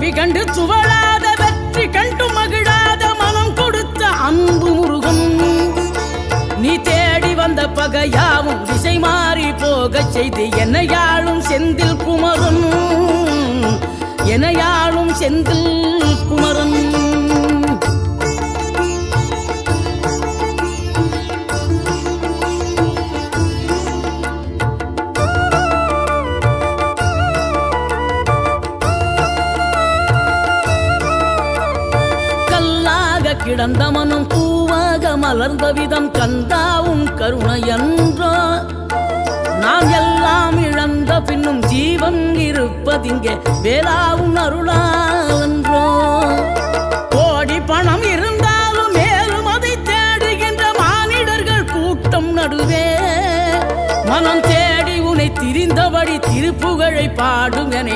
வழி கண்டு துவளாத வெற்றி கண்டு மகிழாத மனம் கொடுத்த அன்பு முருகன். நீ தேடி வந்த பகையாவும் திசை மாறி போகச் செய்து என்னையாளும் செந்தில் குமரன், என்னையாளும் செந்தில் குமரன். கிடந்த மனம் பூவாக மலர்ந்த விதம் கந்தாவும் கருணை என்றோ. நாம் எல்லாம் இழந்த பின்னும் ஜீவன் இருப்பதிங்கே வேளாவும் அருளாவென்றோ. கோடி பணம் இருந்தாலும் மேலும் அதை தேடுகின்ற மானிடர்கள் கூட்டம் நடுவே மனம் தேடி உனை திரிந்தபடி திருப்புகழை பாடும் என